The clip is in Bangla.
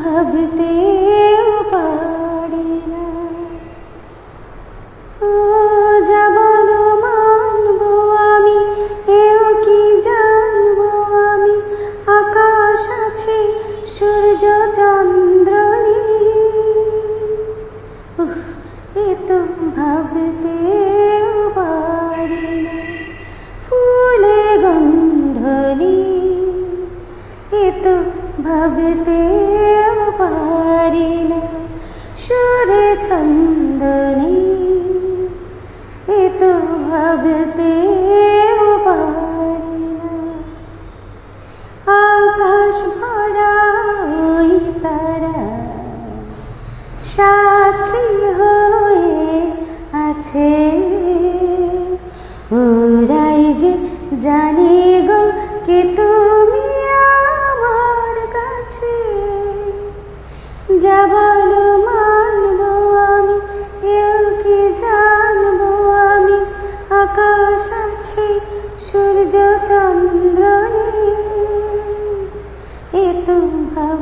ভাবতেও পারি না। যা বলো মানবো আমি, এও কি জানবো আমি, আকাশ আছে সূর্য চন্দ্র নেই। এ তো ভাবতেও পারি না। ফুলে গন্ধ নেই, এ তো ভাবতেও পারি না। সুরে ছন্দ নেই, এ তো ভাবতেও পারি না। আকাশ ভরা ওই তারা সাথী হয়ে আছে, ওরাই যে জানি গো কে তুমি আমার কাছে। যা বলো মানবো আমি, এও কি জানবো আমি, আকাশ আছে সূর্য চন্দ্র নেই। এ তো ভাব